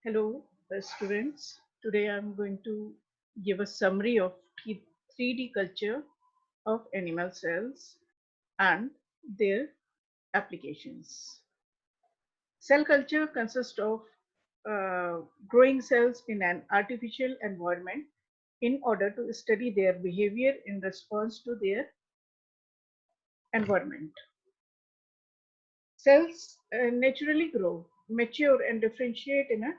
Hello, students. Today I'm going to give a summary of 3D culture of animal cells and their applications. Cell culture consists of growing cells in an artificial environment in order to study their behavior in response to their environment. Cells naturally grow, mature, and differentiate in a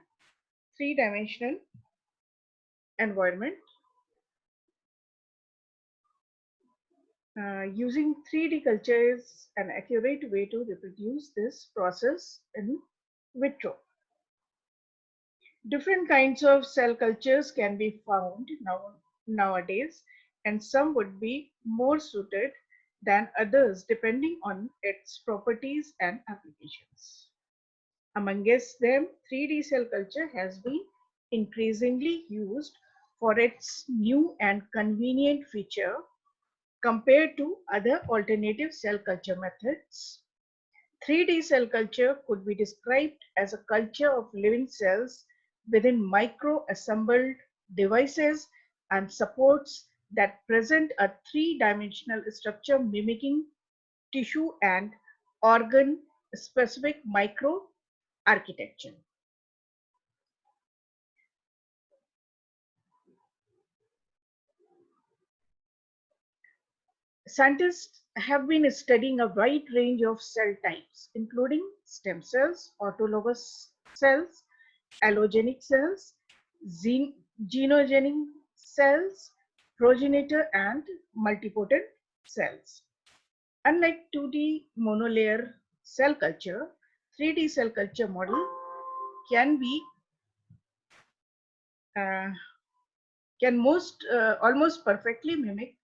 three-dimensional environment. Using 3D culture is an accurate way to reproduce this process in vitro. Different kinds of cell cultures can be found nowadays, and some would be more suited than others depending on its properties and applications. Amongst them, 3D cell culture has been increasingly used for its new and convenient feature compared to other alternative cell culture methods. 3D cell culture could be described as a culture of living cells within micro-assembled devices and supports that present a three-dimensional structure mimicking tissue and organ-specific microarchitecture. Scientists have been studying a wide range of cell types, including stem cells, autologous cells, allogenic cells, genogenic cells, progenitor, and multipotent cells. Unlike 2D monolayer cell culture, 3D cell culture model can be uh, can almost perfectly mimic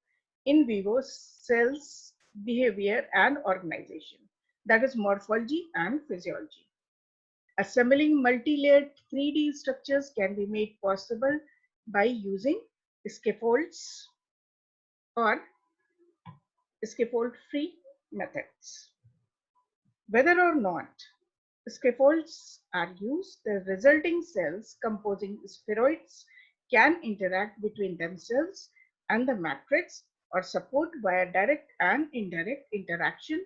in vivo cells behavior and organization, that is morphology and physiology. Assembling multi-layered 3D structures can be made possible by using scaffolds or scaffold-free methods. Whether or not scaffolds are used, the resulting cells composing spheroids can interact between themselves and the matrix or support via direct and indirect interaction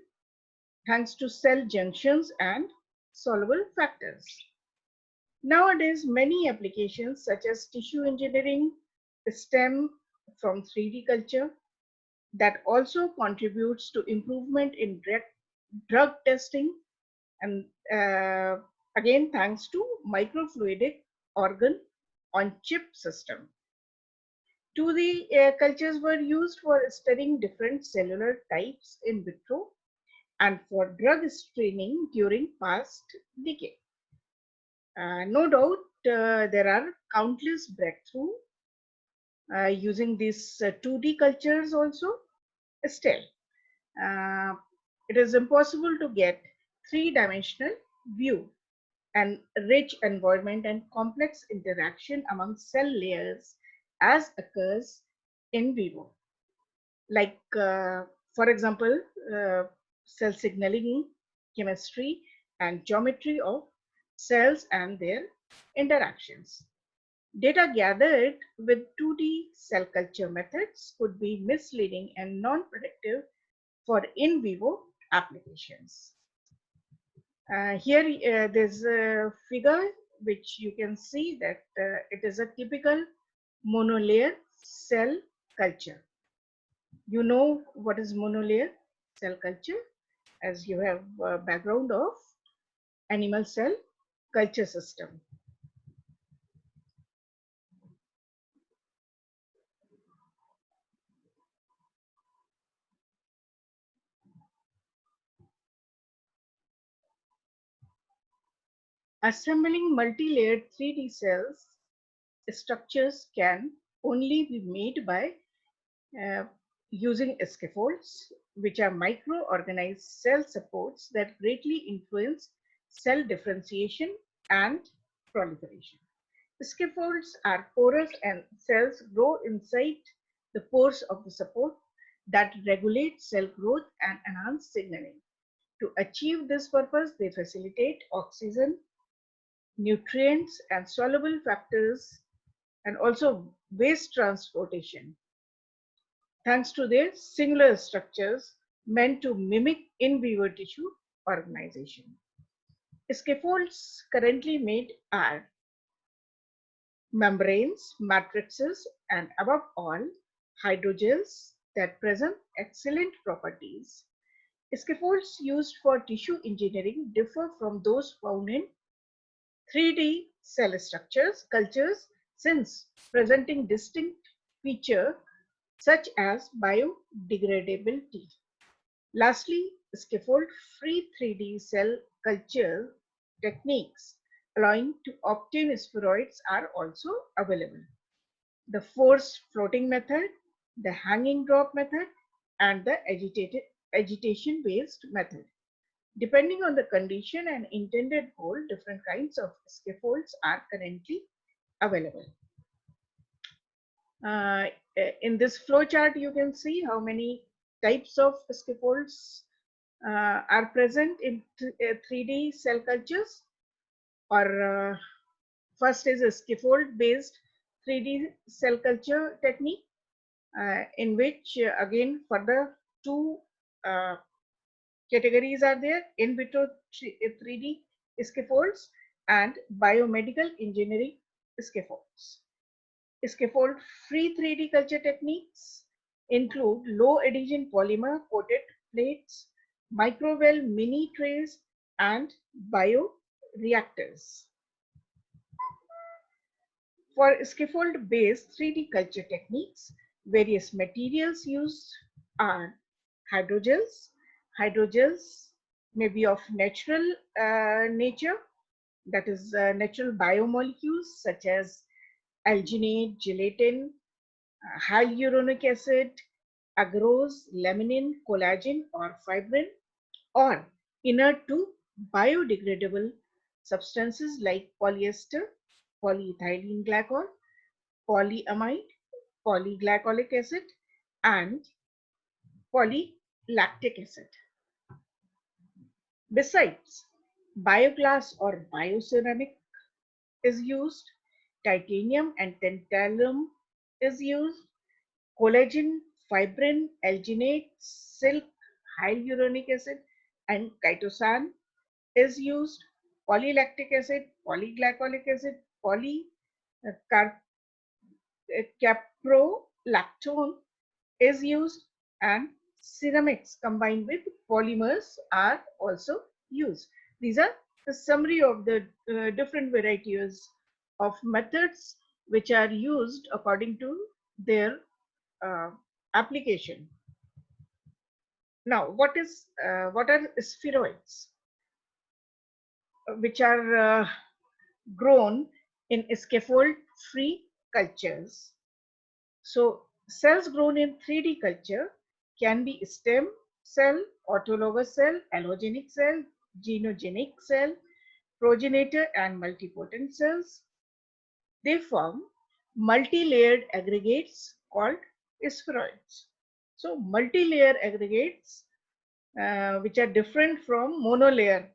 thanks to cell junctions and soluble factors. Nowadays, many applications such as tissue engineering stem from 3D culture that also contributes to improvement in drug testing and again thanks to microfluidic organ on chip system. 2D cultures were used for studying different cellular types in vitro and for drug screening during past decade. No doubt there are countless breakthroughs using these 2D cultures also. Still, uh, it is impossible to get three-dimensional view and rich environment and complex interaction among cell layers as occurs in vivo. Like, for example, cell signaling, chemistry, and geometry of cells and their interactions. Data gathered with 2D cell culture methods could be misleading and non-predictive for in vivo applications. Here there's a figure which you can see that it is a typical monolayer cell culture. You know what is monolayer cell culture as you have a background of animal cell culture system. Assembling multi-layered 3D cells structures can only be made by uh, using scaffolds, which are micro-organized cell supports that greatly influence cell differentiation and proliferation. Scaffolds are porous and cells grow inside the pores of the support that regulate cell growth and enhance signaling. To achieve this purpose, they facilitate oxygen nutrients and soluble factors, and also waste transportation, thanks to their singular structures meant to mimic in vivo tissue organization. Scaffolds currently made are membranes, matrices, and above all, hydrogels that present excellent properties. Scaffolds used for tissue engineering differ from those found in 3D cell structures, cultures, since presenting distinct features such as biodegradability. Lastly, scaffold-free 3D cell culture techniques allowing to obtain spheroids are also available. The forced floating method, the hanging drop method, and the agitation-based method. Depending on the condition and intended goal, different kinds of scaffolds are currently available. Uh, in this flow chart, you can see how many types of scaffolds are present in 3D cell cultures. Or first is a scaffold based 3D cell culture technique, in which again further two uh, categories are there: in vitro 3D scaffolds and biomedical engineering scaffolds. Scaffold free 3D culture techniques include low adhesion polymer coated plates, microwell mini trays, and bioreactors. For scaffold based 3D culture techniques, various materials used are hydrogels. Hydrogels may be of natural nature, that is, natural biomolecules such as alginate, gelatin, hyaluronic acid, agarose, laminin, collagen, or fibrin, or inert to biodegradable substances like polyester, polyethylene glycol, polyamide, polyglycolic acid, and polylactic acid. Besides, bioglass or bioceramic is used, titanium and tantalum is used, collagen, fibrin, alginate, silk, hyaluronic acid, and chitosan is used, polylactic acid, polyglycolic acid, caprolactone is used, and ceramics combined with polymers are also used. These are the summary of the different varieties of methods which are used according to their uh, application. Now, what are spheroids, which are grown in scaffold-free cultures? So cells grown in 3D culture can be stem cell, autologous cell, allogenic cell, genogenic cell, progenitor, and multipotent cells. They form multi-layered aggregates called spheroids. So multi-layer aggregates, which are different from monolayer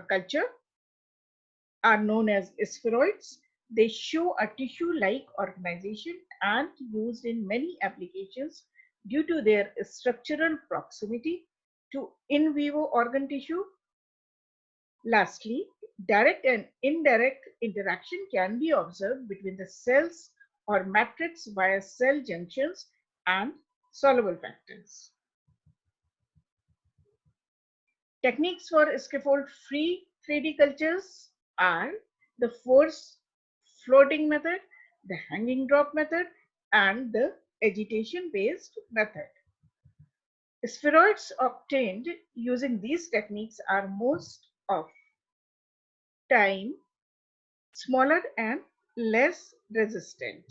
culture, are known as spheroids. They show a tissue-like organization and used in many applications due to their structural proximity to in vivo organ tissue. Lastly, direct and indirect interaction can be observed between the cells or matrix via cell junctions and soluble factors. Techniques for scaffold-free 3D cultures are the force floating method, the hanging drop method, and the agitation-based method. Spheroids obtained using these techniques are most of time smaller and less resistant.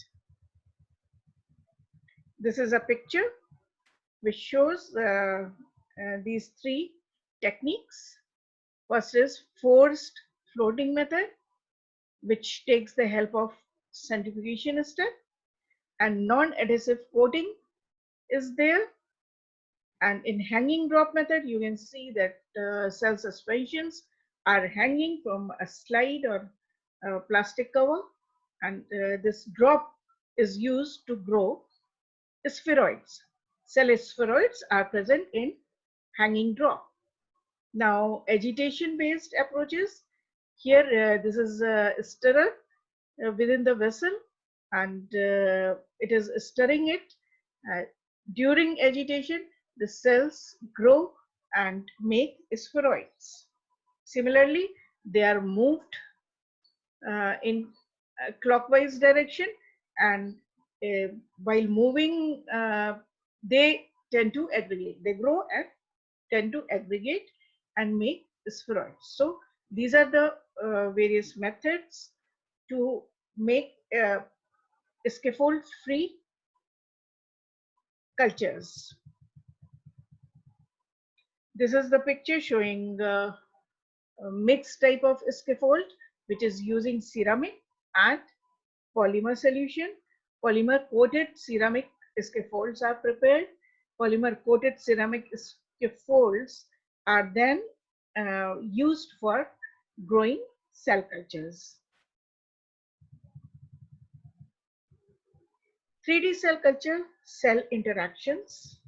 This is a picture which shows these three techniques. First is forced floating method, which takes the help of centrifugation step, and non-adhesive coating is there. And in hanging drop method, you can see that cell suspensions are hanging from a slide or plastic cover, and this drop is used to grow spheroids. Cell spheroids are present in hanging drop. Now, agitation-based approaches. Here, this is a stirrer within the vessel, and it is stirring it. Uh, During agitation, the cells grow and make spheroids. Similarly, they are moved in clockwise direction, and while moving, they tend to aggregate. They grow and tend to aggregate and make spheroids. So these are the various methods to make scaffold-free cultures. This is the picture showing a mixed type of scaffold, which is using ceramic and polymer solution. Polymer coated ceramic scaffolds are prepared. Polymer coated ceramic scaffolds are then used for growing cell cultures. 3D cell culture, cell interactions.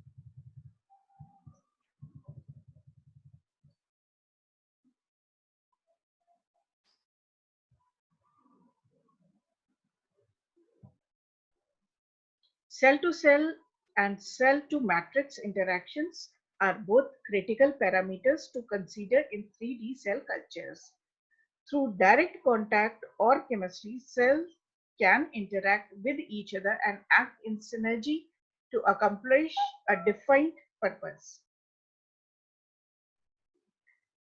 Cell to cell and cell to matrix interactions are both critical parameters to consider in 3D cell cultures. Through direct contact or chemistry, cells can interact with each other and act in synergy to accomplish a defined purpose.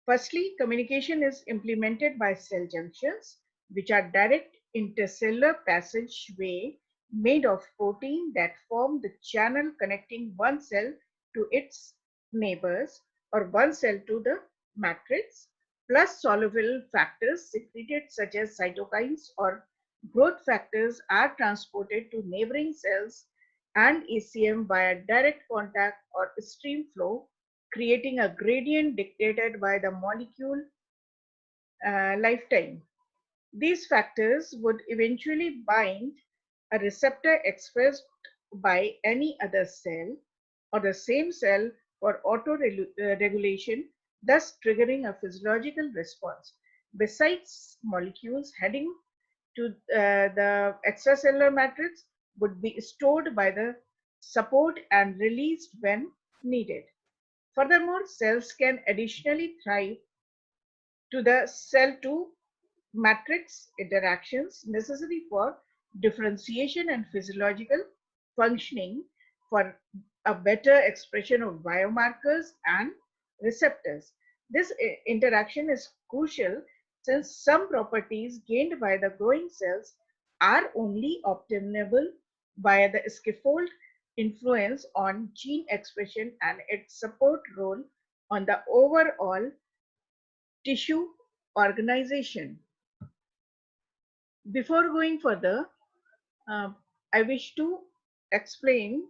Firstly, communication is implemented by cell junctions, which are direct intercellular passageway made of protein that form the channel connecting one cell to its neighbors or one cell to the matrix, plus soluble factors secreted such as cytokines or growth factors are transported to neighboring cells and ECM via direct contact or stream flow, creating a gradient dictated by the molecule lifetime. These factors would eventually bind a receptor expressed by any other cell or the same cell for auto-regulation, thus triggering a physiological response. Besides, molecules heading to the extracellular matrix would be stored by the support and released when needed. Furthermore, cells can additionally thrive to the cell to matrix interactions necessary for differentiation and physiological functioning for a better expression of biomarkers and receptors. This interaction is crucial since some properties gained by the growing cells are only obtainable via the scaffold influence on gene expression and its support role on the overall tissue organization. Before going further, uh, I wish to explain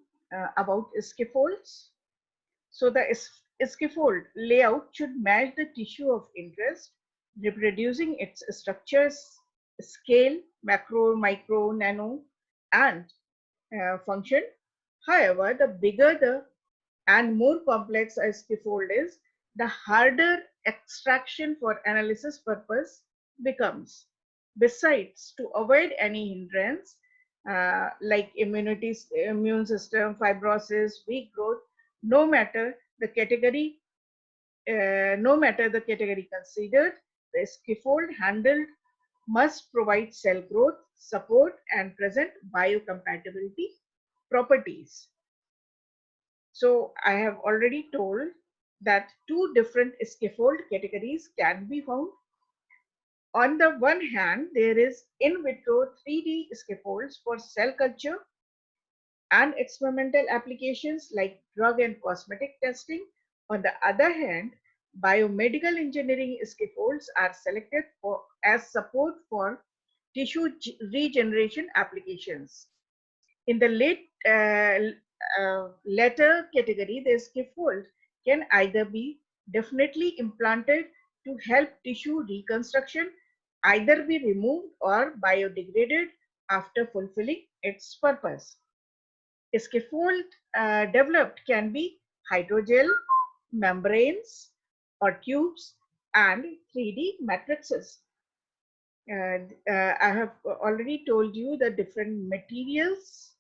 about scaffolds. So the scaffold layout should match the tissue of interest, reproducing its structures, scale, macro, micro, nano, and function. However, the bigger the and more complex a scaffold is, the harder extraction for analysis purpose becomes. Besides, to avoid any hindrance like immune system, fibrosis, weak growth, no matter the category, considered, the scaffold handled must provide cell growth, support, and present biocompatibility properties. So I have already told that two different scaffold categories can be found. On the one hand, there is in vitro 3D scaffolds for cell culture and experimental applications like drug and cosmetic testing. On the other hand, biomedical engineering scaffolds are selected for as support for tissue regeneration applications. In the latter category, the scaffold can either be definitely implanted to help tissue reconstruction either be removed or biodegraded after fulfilling its purpose. Scaffold developed can be hydrogel, membranes, or tubes, and 3D matrices. I have already told you the different materials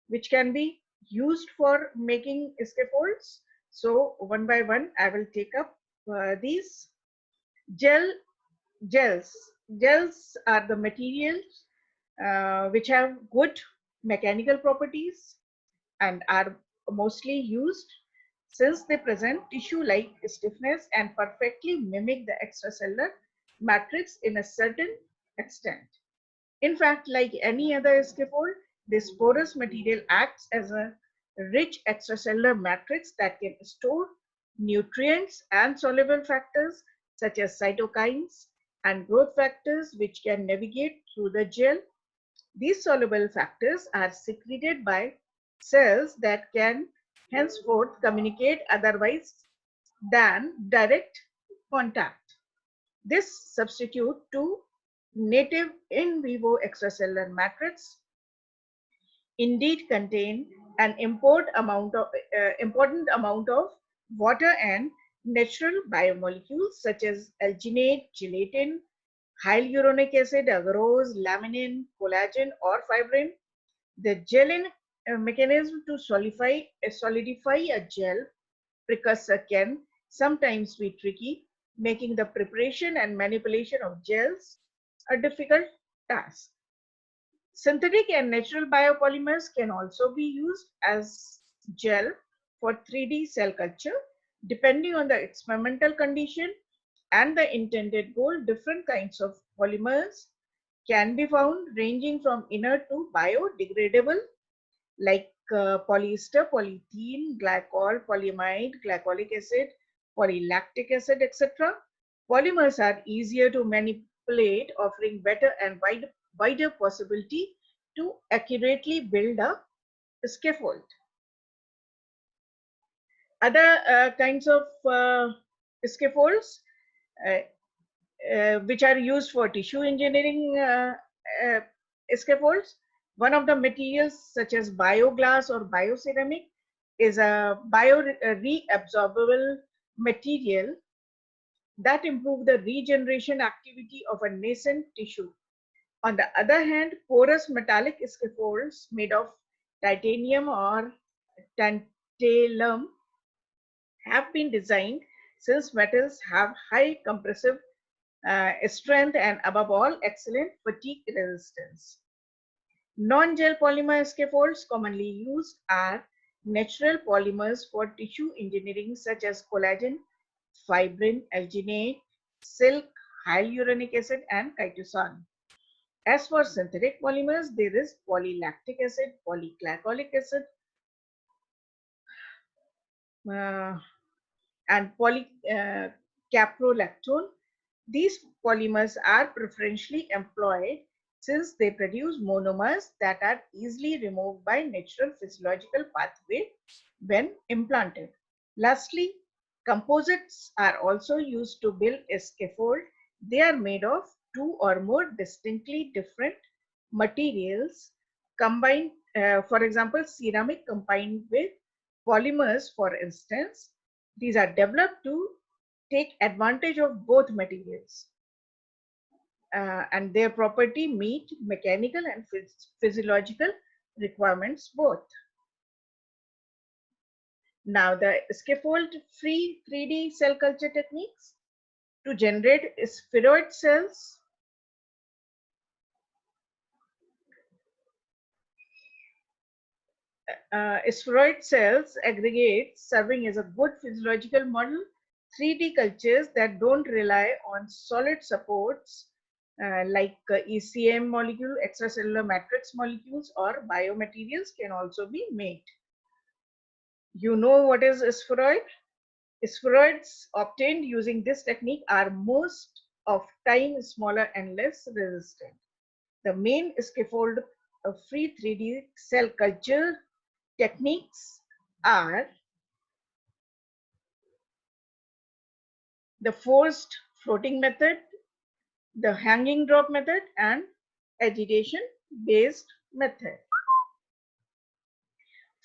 which can be used for making scaffolds. So one by one, I will take up these. Gel, gels. Gels are the materials which have good mechanical properties and are mostly used since they present tissue-like stiffness and perfectly mimic the extracellular matrix in a certain extent. In fact, like any other scaffold, this porous material acts as a rich extracellular matrix that can store nutrients and soluble factors such as cytokines and growth factors which can navigate through the gel. These soluble factors are secreted by cells that can henceforth communicate otherwise than direct contact. This substitute to native in vivo extracellular matrix indeed contain an important amount of water and natural biomolecules such as alginate, gelatin, hyaluronic acid, agarose, laminin, collagen, or fibrin. The gelling mechanism to solidify a gel precursor can sometimes be tricky, making the preparation and manipulation of gels a difficult task. Synthetic and natural biopolymers can also be used as gel for 3D cell culture. Depending on the experimental condition and the intended goal, different kinds of polymers can be found ranging from inert to biodegradable like polyester, polyethylene, glycol, polyamide, glycolic acid, polylactic acid, etc. Polymers are easier to manipulate, offering better and wider possibility to accurately build a scaffold. Other kinds of scaffolds uh, which are used for tissue engineering uh, scaffolds. One of the materials such as bioglass or bioceramic is a reabsorbable material that improve the regeneration activity of a nascent tissue. On the other hand, porous metallic scaffolds made of titanium or tantalum have been designed since metals have high compressive strength and above all excellent fatigue resistance. Non-gel polymer scaffolds commonly used are natural polymers for tissue engineering such as collagen, fibrin, alginate, silk, hyaluronic acid, and chitosan. As for synthetic polymers, there is polylactic acid, polyglycolic acid, uh, and polycaprolactone. These polymers are preferentially employed since they produce monomers that are easily removed by natural physiological pathway when implanted. Lastly, composites are also used to build a scaffold. They are made of two or more distinctly different materials combined, for example, ceramic combined with polymers, for instance. These are developed to take advantage of both materials and their property meet mechanical and physiological requirements both. Now the scaffold free 3D cell culture techniques to generate spheroid cells. Spheroid cells aggregates serving as a good physiological model. 3D cultures that don't rely on solid supports like ECM molecule, extracellular matrix molecules, or biomaterials can also be made. You know what is spheroid? Spheroids obtained using this technique are most of time smaller and less resistant. The main scaffold of free 3D cell culture techniques are the forced floating method, the hanging drop method and agitation based method.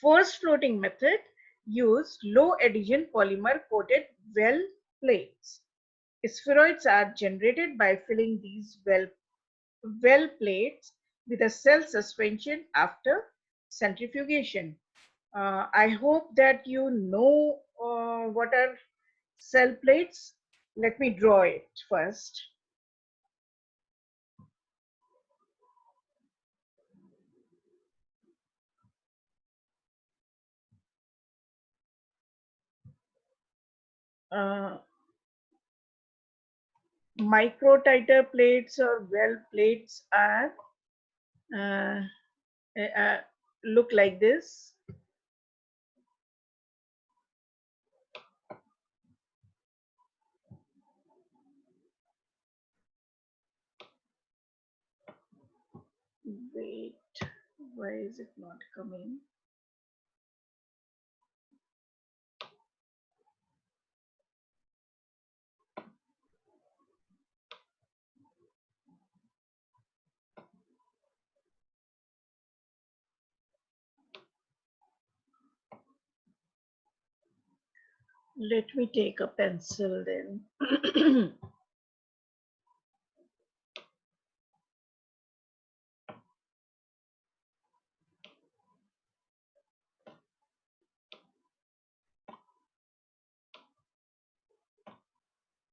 Forced floating method use low adhesion polymer coated well plates. Spheroids are generated by filling these well plates with a cell suspension after centrifugation. I hope that you know what are cell plates. Let me draw it first. Uh, Microtiter plates or well plates are uh, look like this. Wait, why is it not coming? Let me take a pencil then.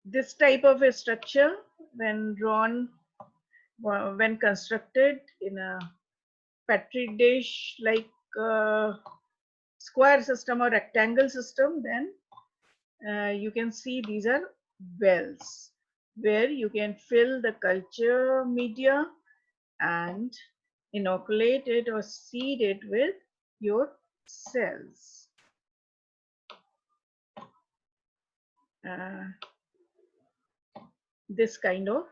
This type of a structure, when drawn, when constructed in a petri dish like square system or rectangle system, then you can see these are wells where you can fill the culture media and inoculate it or seed it with your cells. This kind of,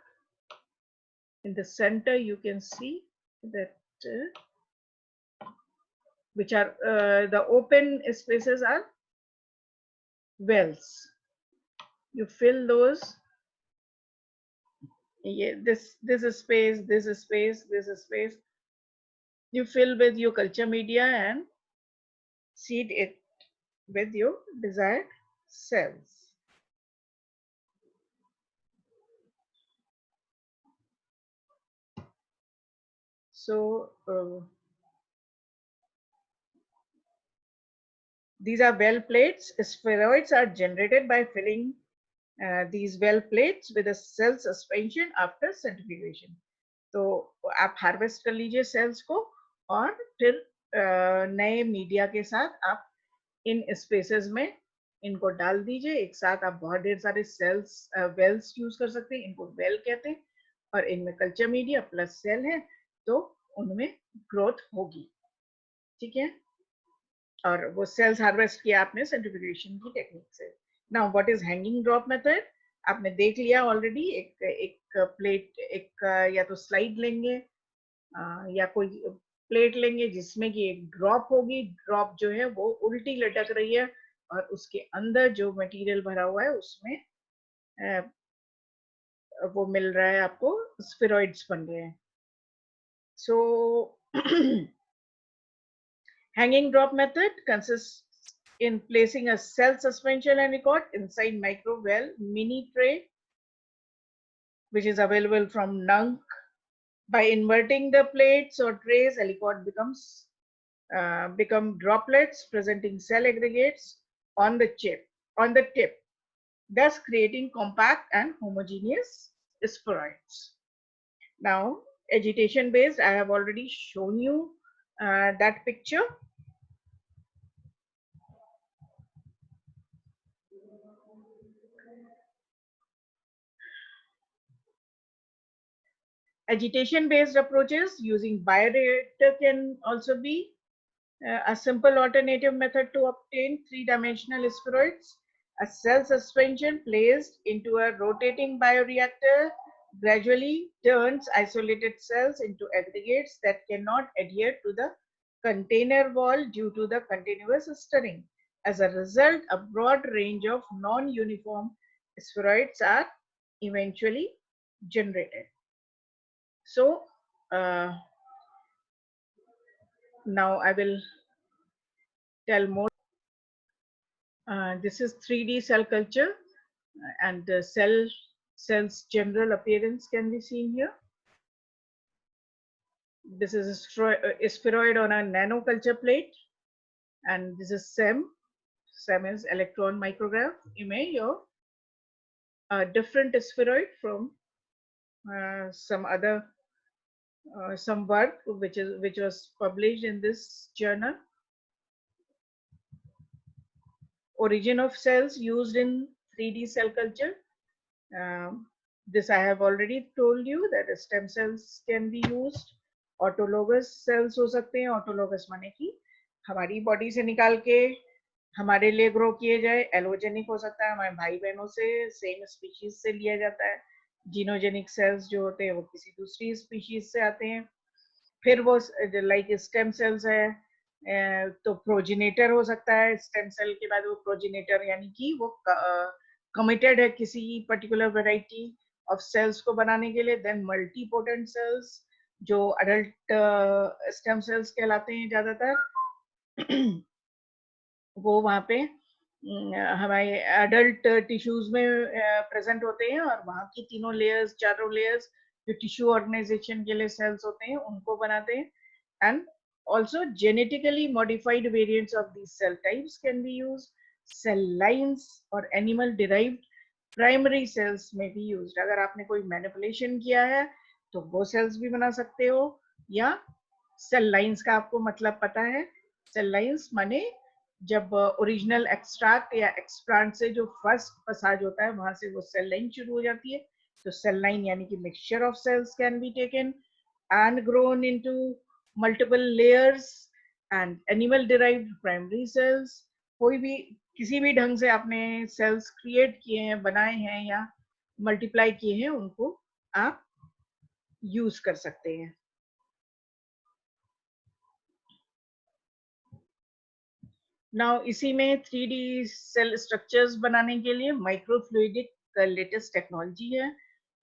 in the center you can see that which are the open spaces are wells. You fill those. Yeah, this is space, this is space, this is space. You fill with your culture media and seed it with your desired cells. So these are well plates. Spheroids are generated by filling these well plates with a cell suspension after centrifugation. तो आप harvest कर लीजिए sales को और फिर नए media के साथ आप इन स्पेसेस में इनको डाल दीजिए एक साथ। आप बहुत ढेर सारे सेल्स वेल्स यूज कर सकते हैं, इनको वेल कहते हैं, और इनमें कल्चर मीडिया प्लस सेल है तो उनमें ग्रोथ होगी। ठीक है, और वो सेल्स हार्वेस्ट किया आपने सेंट्रीफ्यूगेशन की टेक्निक से। Now what is hanging drop method? आपने देख लिया ऑलरेडी। एक प्लेट, एक या तो स्लाइड लेंगे या कोई प्लेट लेंगे जिसमें कि एक ड्रॉप होगी। ड्रॉप जो है वो उल्टी लटक रही है और उसके अंदर जो मटेरियल भरा हुआ है उसमें वो मिल रहा है आपको, स्फेरॉइड्स बन रहे हैं। सो hanging drop method consists in placing a cell suspension anicot inside micro well mini tray, which is available from Nunk. By inverting the plates or trays, alicot become droplets presenting cell aggregates on the tip, thus creating compact and homogeneous spheroids. Now, agitation based, I have already shown you that picture. Agitation based approaches using bioreactor can also be a simple alternative method to obtain three-dimensional spheroids. A cell suspension placed into a rotating bioreactor gradually turns isolated cells into aggregates that cannot adhere to the container wall due to the continuous stirring. As a result, a broad range of non-uniform spheroids are eventually generated. So now I will tell more. This is 3D cell culture, and the cell's general appearance can be seen here. This is a spheroid on a nanoculture plate, and this is SEM. SEM is electron micrograph image of a different spheroid from some work which was published in this journal. Origin of cells used in 3D cell culture. This I have already told you that stem cells can be used. Autologous cells हो सकते हैं. Autologous माने कि हमारी body से निकाल के हमारे लिए ग्रो किए जाए. एलोजेनिक हो सकता है, हमारे भाई बहनों से सेम स्पीशीज से लिया जाता है. जीनोजेनिक सेल्स जो होते हैं वो किसी दूसरी स्पीशीज से आते हैं. फिर वो लाइक स्टेम सेल्स है तो प्रोजिनेटर हो सकता है. स्टेम सेल के बाद वो प्रोजिनेटर यानी कि वो कमिटेड है किसी पर्टिकुलर वैरायटी ऑफ सेल्स को बनाने के लिए. देन मल्टीपोटेंट सेल्स जो अडल्ट स्टेम सेल्स कहलाते हैं ज्यादातर, वो वहाँ पे हमारे अडल्ट टिश्यूज में प्रेजेंट होते हैं और वहाँ की तीनों लेयर्स, चारों लेयर्स जो टिश्यू ऑर्गेनाइजेशन के लिए सेल्स होते हैं उनको बनाते हैं. And also genetically modified variants of these cell types can be used. Cell lines or animal derived primary cells may be used. अगर आपने कोई मैनिपुलेशन किया है तो वो सेल्स भी बना सकते हो. या सेल लाइंस का आपको मतलब पता है. सेल लाइंस माने जब ओरिजिनल एक्सट्रैक्ट या एक्सप्लांट से जो फर्स्ट पसाज होता है वहां से वो सेल लाइन शुरू हो जाती है. तो सेल लाइन यानी कि mixture of cells can be taken and grown into multiple layers and animal derived primary cells. कोई भी किसी भी ढंग से आपने सेल्स क्रिएट किए हैं, बनाए हैं या मल्टीप्लाई किए हैं, उनको आप यूज कर सकते हैं. नाउ इसी में 3D सेल स्ट्रक्चर्स बनाने के लिए माइक्रोफ्लूइडिक का लेटेस्ट टेक्नोलॉजी है.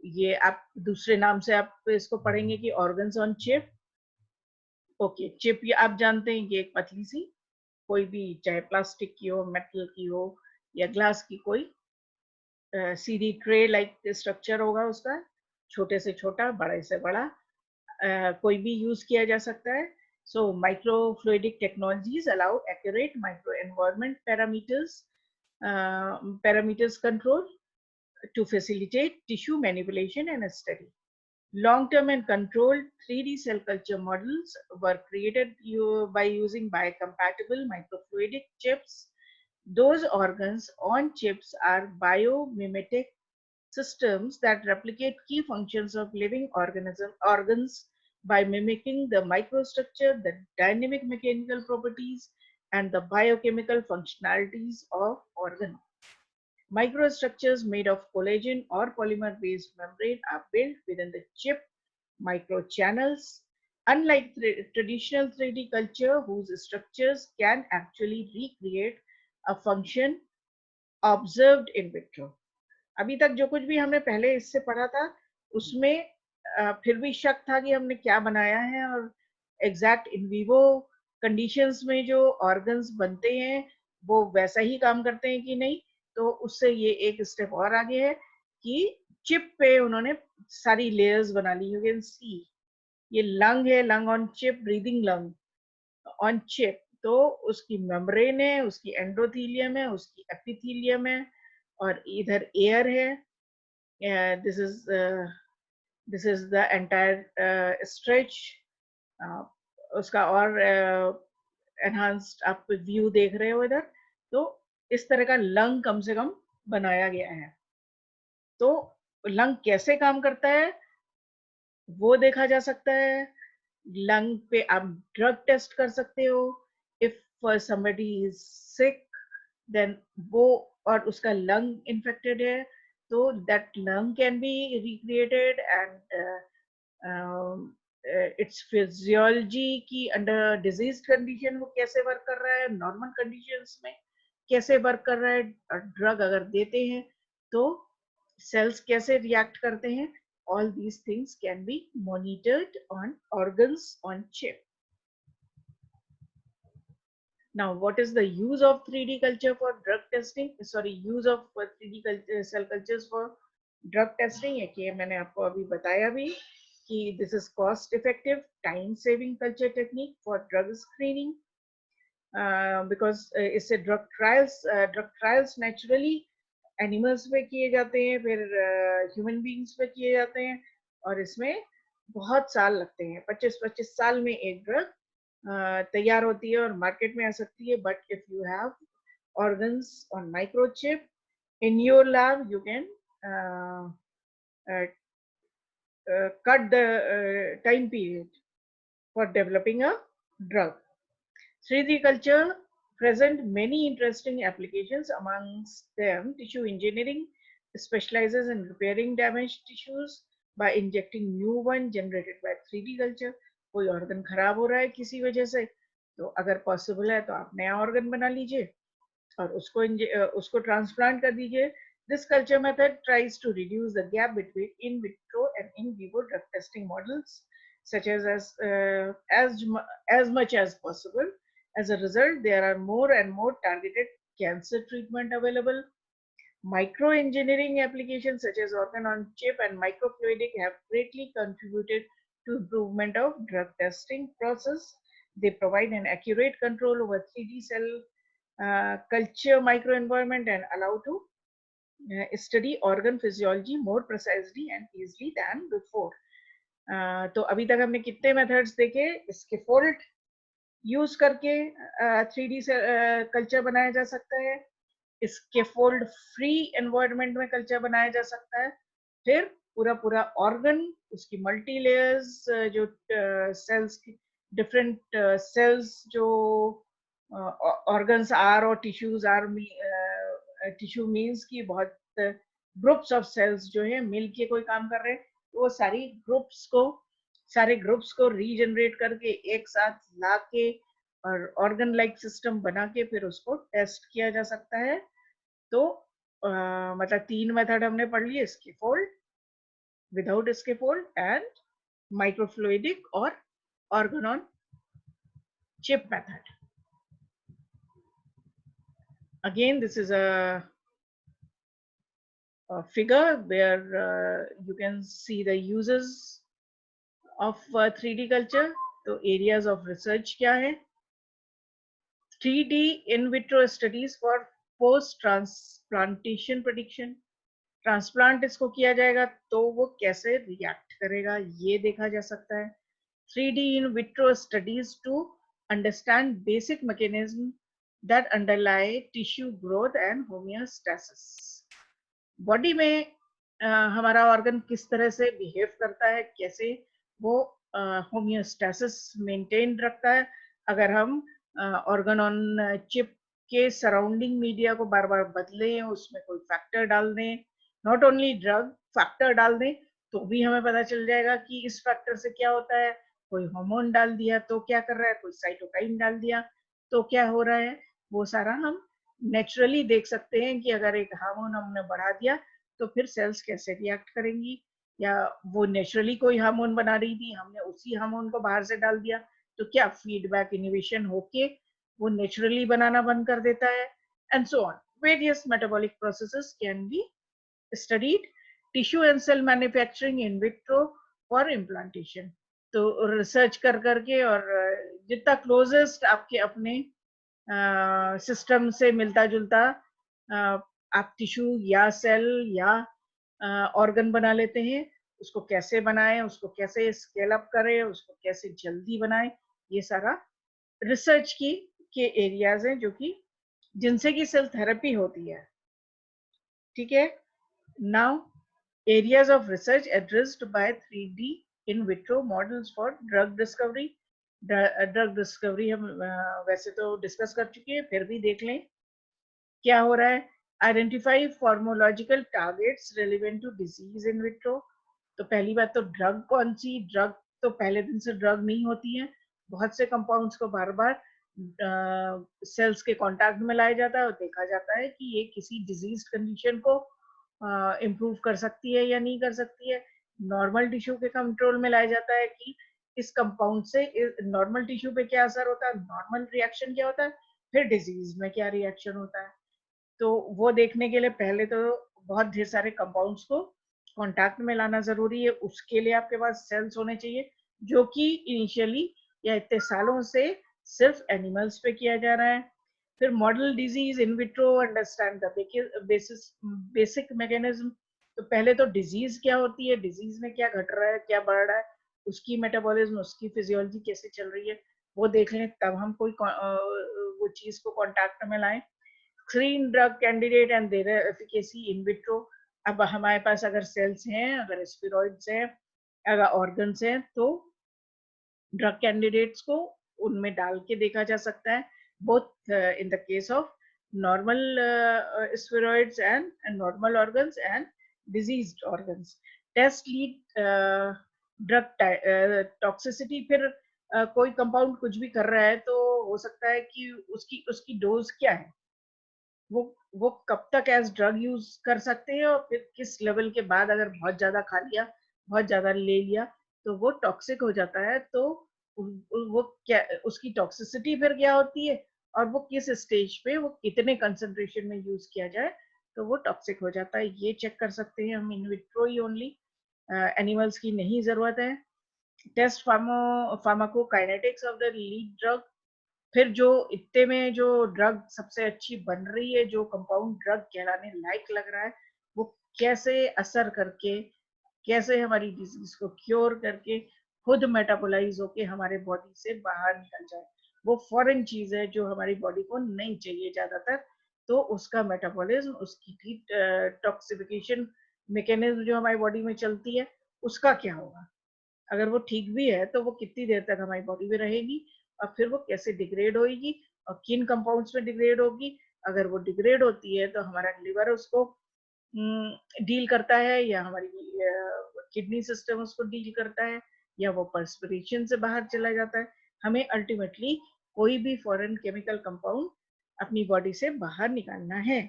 ये आप दूसरे नाम से आप इसको पढ़ेंगे कि organs on chip. Okay, chip ये आप जानते हैं कि एक पतली सी कोई भी, चाहे प्लास्टिक की हो, मेटल की हो या ग्लास की, कोई सीधी ट्रे लाइक स्ट्रक्चर होगा उसका. छोटे से छोटा, बड़े से बड़ा, कोई भी यूज किया जा सकता है. So microfluidic technologies allow accurate microenvironment parameters control to facilitate tissue manipulation and study. Long-term and controlled 3D cell culture models were created by using biocompatible microfluidic chips. Those organs on chips are biomimetic systems that replicate key functions of living organs by mimicking the microstructure, the dynamic mechanical properties, and the biochemical functionalities of organ. Microstructures made of collagen or polymer-based membrane are built within the chip microchannels. Unlike traditional 3D culture, whose structures can actually recreate a function observed in vitro. अभी तक जो कुछ भी हमने पहले इससे पढ़ा था उसमें फिर भी शक था कि हमने क्या बनाया है, और एग्जैक्ट इन विवो कंडीशंस में जो ऑर्गन्स बनते हैं वो वैसा ही काम करते हैं कि नहीं. तो उससे ये एक स्टेप और आगे है कि चिप पे उन्होंने सारी लेयर्स बना ली. यू कैन सी ये लंग है, lung on chip, breathing lung on chip. तो उसकी मेम्ब्रेन है, उसकी एंडोथीलियम है, उसकी एपिथीलियम है, और इधर एयर है. This is the entire stretch. उसका और एनहांस्ड आप व्यू देख रहे हो इधर. तो इस तरह का लंग कम से कम बनाया गया है. तो लंग कैसे काम करता है वो देखा जा सकता है. लंग पे आप ड्रग टेस्ट कर सकते हो. If somebody is sick, then वो और उसका लंग इन्फेक्टेड है तो that lung can be recreated, and its physiology की अंडर डिजीज कंडीशन वो कैसे वर्क कर रहा है, नॉर्मल कंडीशंस में कैसे वर्क कर रहा है, ड्रग अगर देते हैं तो सेल्स कैसे रिएक्ट करते हैं, all these things can be monitored on organs on chip. Now, what is the use of 3D culture for drug testing? Sorry, use of 3D cell cultures for drug testing. ये मैंने आपको अभी बताया भी कि this is cost effective, time saving culture technique for drug screening. Because इससे drug trials naturally animals पे किए जाते हैं, फिर ह्यूमन बींग्स पे किए जाते हैं, और इसमें बहुत साल लगते हैं, 25-25 साल में एक ड्रग तैयार होती है और मार्केट में आ सकती है. But if you have organs on microchip in your lab, you can cut the time period for developing a drug. 3D culture present many interesting applications, amongst them tissue engineering specializes in repairing damaged tissues by injecting new one generated by 3D culture. कोई organ खराब हो रहा है किसी वजह से, तो अगर possible है तो आप नया organ बना लीजिए और उसको transplant कर दीजिए. This culture method tries to reduce the gap between in vitro and in vivo drug testing models, such as much as possible. As a result, there are more and more targeted cancer treatment available. Microengineering applications such as organ on chip and microfluidic have greatly contributed to improvement of drug testing process. They provide an accurate control over 3D cell culture microenvironment and allow to study organ physiology more precisely and easily than before. तो अभी तक हमने कितने methods देखे? Scaffold use करके 3D से culture बनाया जा सकता है, स्कैफोल्ड फ्री एनवायरनमेंट में कल्चर बनाया जा सकता है, फिर पूरा ऑर्गन, उसकी मल्टी लेयर्स, जो सेल्स की डिफरेंट सेल्स जो ऑर्गन्स आर और टिश्यूज आर, टिश्यू मीन्स की बहुत ग्रुप्स ऑफ सेल्स जो है मिल के कोई काम कर रहे हैं, तो वो सारे ग्रुप्स को रीजनरेट करके एक साथ ला के और ऑर्गन लाइक सिस्टम बना के फिर उसको टेस्ट किया जा सकता है. तो मतलब 3 मेथड हमने पढ़ लिए, स्कैफोल्ड, विदाउट स्कैफोल्ड एंड माइक्रोफ्लूइडिक और organ on chip method. Again, this is a figure where you can see the uses of 3D culture. तो areas of research क्या है? 3D in vitro studies for post transplantation prediction. Transplant इसको किया जाएगा तो वो कैसे रिएक्ट करेगा ये देखा जा सकता है. 3D in vitro studies to understand basic mechanism that underlie tissue growth and homeostasis. Body में हमारा ऑर्गन किस तरह से बिहेव करता है, कैसे वो होमियोस्टेसिस मेंटेन रखता है. अगर हम ऑर्गन ऑन चिप के सराउंडिंग मीडिया को बार बार बदलें, उसमें कोई फैक्टर डाल दें, नॉट ओनली ड्रग फैक्टर डाल दें, तो भी हमें पता चल जाएगा कि इस फैक्टर से क्या होता है. कोई हार्मोन डाल दिया तो क्या कर रहा है, कोई साइटोकाइन डाल दिया तो क्या हो रहा है, वो सारा हम नेचुरली देख सकते हैं कि अगर एक हार्मोन हमने बढ़ा दिया तो फिर सेल्स कैसे रिएक्ट करेंगी, या वो नेचुरली कोई हार्मोन बना रही थी, हमने उसी हार्मोन को बाहर से डाल दिया तो क्या फीडबैक इनहिबिशन होके वो नेचुरली बनाना बंद कर देता है, and so on. Various metabolic processes can be studied. Tissue and cell manufacturing in vitro for implantation. तो रिसर्च कर करके और जितना क्लोजेस्ट आपके अपने सिस्टम से मिलता जुलता आप टिश्यू या सेल या ऑर्गन बना लेते हैं, उसको कैसे बनाएं, उसको कैसे स्केल अप करें, उसको कैसे जल्दी बनाएं, ये सारा रिसर्च के एरियाज हैं जो कि जिनसे कि सेल थेरेपी होती है. ठीक है. Now areas of research addressed by 3D in vitro models for drug discovery. Drug discovery हम वैसे तो डिस्कस कर चुके हैं, फिर भी देख लें क्या हो रहा है. Identify pharmacological targets relevant to disease in vitro. तो पहली बात तो ड्रग कौन सी, ड्रग तो पहले दिन से ड्रग नहीं होती है, बहुत से कंपाउंड्स को बार बार सेल्स के कांटेक्ट में लाया जाता है और देखा जाता है कि ये किसी डिजीज कंडीशन को इम्प्रूव कर सकती है या नहीं कर सकती है. नॉर्मल टिश्यू के कंट्रोल में लाया जाता है कि इस कंपाउंड से नॉर्मल टिश्यू पे क्या असर होता है, नॉर्मल रिएक्शन क्या होता है, फिर डिजीज में क्या रिएक्शन होता है। तो वो देखने के लिए पहले तो बहुत ढेर सारे कंपाउंड्स को कांटेक्ट में लाना जरूरी है। उसके लिए आपके पास सेल्स होने चाहिए जो कि इनिशियली या इतने सालों से सिर्फ एनिमल्स पे किया जा रहा है। फिर model disease in vitro understand the basic mechanism. तो पहले तो डिजीज क्या होती है, डिजीज में क्या घट रहा है, क्या बढ़ रहा है, उसकी मेटाबॉलिज्म, उसकी फिजियोलॉजी कैसे चल रही है, वो देख लें, तब हम कोई वो चीज को कांटेक्ट में लाएं। Screen drug candidate and their efficacy in vitro. अब हमारे पास अगर सेल्स हैं, अगर स्टेरॉइड्स हैं, अगर ऑर्गन्स हैं, तो ड्रग कैंडिडेट्स को उनमें डाल के देखा जा सकता है, both in the case of normal steroids and normal organs and diseased organs. Test lead drug toxicity. फिर कोई कंपाउंड कुछ भी कर रहा है तो हो सकता है कि उसकी उसकी डोज क्या है, वो कब तक एज ड्रग यूज कर सकते हैं, और फिर किस लेवल के बाद अगर बहुत ज्यादा खा लिया, बहुत ज्यादा ले लिया, तो वो टॉक्सिक हो जाता है। तो वो क्या, उसकी टॉक्सिसिटी फिर क्या होती है, और वो किस स्टेज पे, वो कितने कंसंट्रेशन में यूज किया जाए तो वो टॉक्सिक हो जाता है, ये चेक कर सकते हैं हम इन विट्रो ही ओनली, एनिमल्स की नहीं जरूरत है। Test pharmacokinetics of the lead drug. फिर जो इतने में जो ड्रग सबसे अच्छी बन रही है, जो कंपाउंड ड्रग कहलाने लायक लग रहा है, वो कैसे असर करके, कैसे हमारी डिजीज को क्योर करके खुद मेटाबोलाइज होके हमारे बॉडी से बाहर निकल जाए। वो फॉरेन चीज है जो हमारी बॉडी को नहीं चाहिए ज्यादातर, तो उसका मेटाबॉलिज्म, उसकी टॉक्सिफिकेशन मैकेनिज्म जो हमारी बॉडी में चलती है, उसका क्या होगा। अगर वो ठीक भी है तो वो कितनी देर तक हमारी बॉडी में रहेगी, और फिर वो कैसे डिग्रेड होगी और किन कंपाउंड्स में डिग्रेड होगी। अगर वो डिग्रेड होती है तो हमारा लिवर उसको डील करता है, या हमारी किडनी सिस्टम उसको डील करता है, या वो पर्सपिरेशन से बाहर चला जाता है। हमें अल्टीमेटली कोई भी फॉरेन केमिकल कंपाउंड अपनी बॉडी से बाहर निकालना है।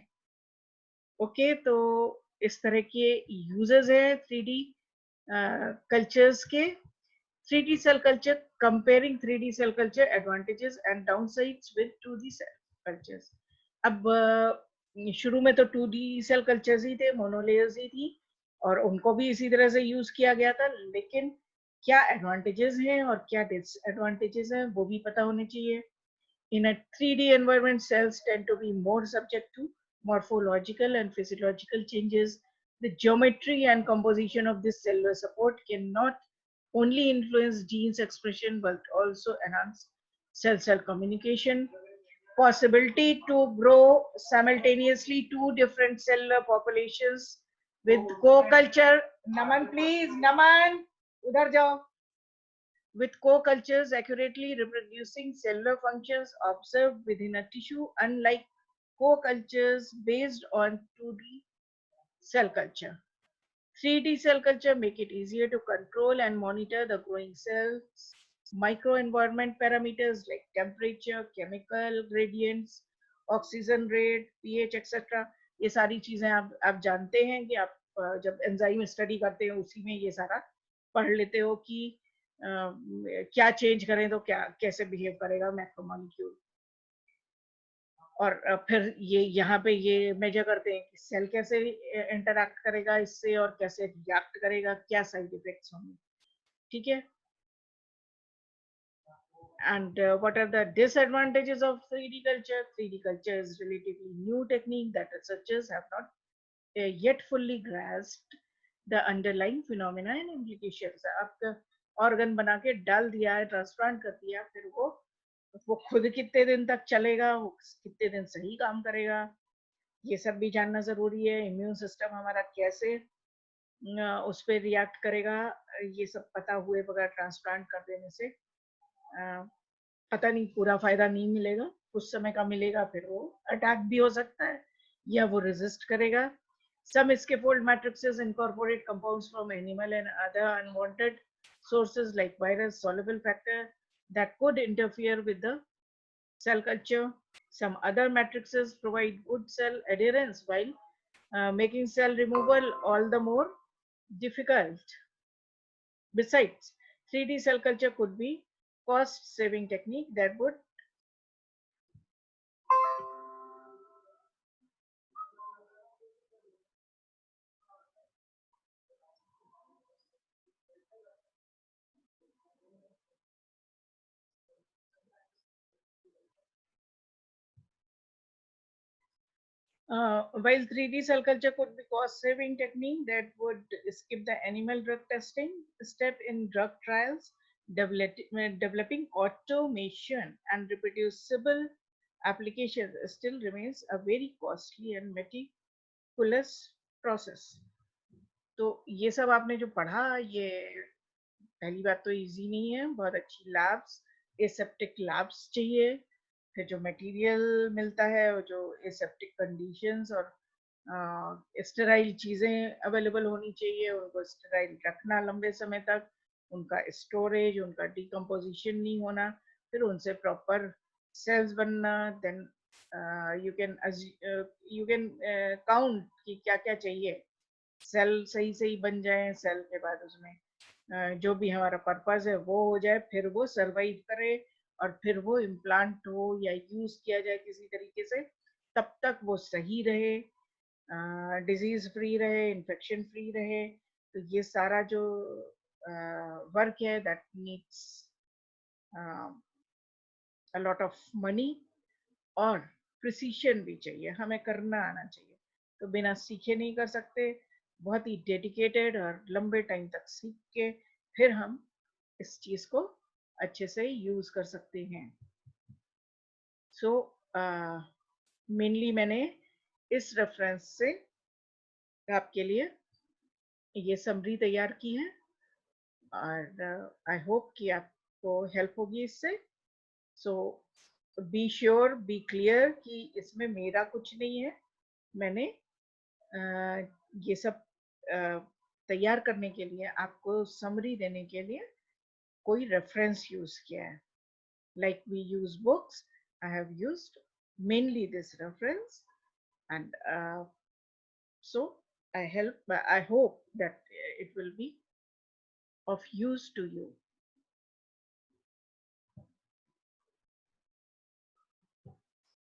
ओके, तो इस तरह के यूजेस है 3D कल्चर्स के। 3D cell culture, comparing 3D cell culture advantages and downsides with 2D cell cultures. अब शुरू में तो 2D सेल कल्चर्स ही थे, मोनोलेयर्स ही थी, और उनको भी इसी तरह से यूज किया गया था, लेकिन क्या एडवांटेजेस हैं और क्या डिसएडवांटेजेस हैं वो भी पता होने चाहिए। In a 3D environment, cells tend to be more subject to morphological and physiological changes. The geometry and composition of this cellular support cannot only influence genes expression but also enhance cell-cell communication. Possibility to grow simultaneously two different cellular populations with co-culture. Naman, please, Naman, udhar jao. With co-cultures accurately reproducing cellular functions observed within a tissue, unlike co-cultures based on 2D cell culture. 3D cell culture make it easier to control and monitor the growing cells, microenvironment parameters like temperature, chemical gradients, oxygen rate, pH, etc. ये सारी चीजें आप जानते हैं कि आप जब enzyme study करते हैं उसी में ये सारा पढ़ लेते हो कि क्या चेंज करें तो क्या कैसे बिहेव करेगा मैक्रोमोलिक्यूल। और फिर ये यहाँ पे ये मेजर करते हैं कि सेल कैसे इंटरैक्ट करेगा इससे और कैसे रिएक्ट करेगा, क्या साइड इफेक्ट्स होंगे। ठीक है, and what are the disadvantages of 3D culture? 3D culture is relatively new technique that researchers have not yet fully grasped the underlying phenomena and implications. आपका ऑर्गन बना के डाल दिया है, ट्रांसप्लांट कर दिया, फिर वो खुद कितने दिन तक चलेगा, वो कितने दिन सही काम करेगा, ये सब भी जानना जरूरी है। इम्यून सिस्टम हमारा कैसे उस पर रिएक्ट करेगा, ये सब पता हुए बगैर ट्रांसप्लांट कर देने से पता नहीं, पूरा फायदा नहीं मिलेगा, कुछ समय का मिलेगा, फिर वो अटैक भी हो सकता है या वो रेजिस्ट करेगा। Some scaffold matrices incorporate compounds from animal and other unwanted sources like virus, soluble factor that could interfere with the cell culture. Some other matrices provide good cell adherence while making cell removal all the more difficult. Besides, 3D cell culture could be cost saving technique that would while 3D cell culture could be cost-saving technique that would skip the animal drug testing step in drug trials, developing automation and reproducible applications still remains a very costly and meticulous process. तो ये सब आपने जो पढ़ा ये पहली बात तो इजी नहीं है, बहुत अच्छी लैब्स, एसेप्टिक लैब्स चाहिए, फिर जो मटेरियल मिलता है वो जो एसेप्टिक कंडीशंस और स्टेराइल चीज़ें अवेलेबल होनी चाहिए, उनको स्टेराइल रखना लंबे समय तक, उनका स्टोरेज, उनका डिकम्पोजिशन नहीं होना, फिर उनसे प्रॉपर सेल्स बनना, देन यू कैन काउंट कि क्या क्या चाहिए, सेल सही सही बन जाए, सेल के बाद उसमें जो भी हमारा पर्पस है वो हो जाए, फिर वो सरवाइव करे और फिर वो इम्प्लांट हो या यूज किया जाए किसी तरीके से, तब तक वो सही रहे, डिजीज फ्री रहे, इन्फेक्शन फ्री रहे। तो ये सारा जो वर्क है that needs a lot of money और प्रिसीशन भी चाहिए, हमें करना आना चाहिए, तो बिना सीखे नहीं कर सकते, बहुत ही डेडिकेटेड और लंबे टाइम तक सीख के फिर हम इस चीज को अच्छे से यूज कर सकते हैं। सो मेनली मैंने इस रेफरेंस से आपके लिए ये समरी तैयार की है और आई होप कि आपको हेल्प होगी इससे। सो बी श्योर, बी क्लियर कि इसमें मेरा कुछ नहीं है, मैंने ये सब तैयार करने के लिए, आपको समरी देने के लिए कोई रेफरेंस यूज किया है। Like we use books, I have used mainly this reference, and so I hope that it will be of use to you.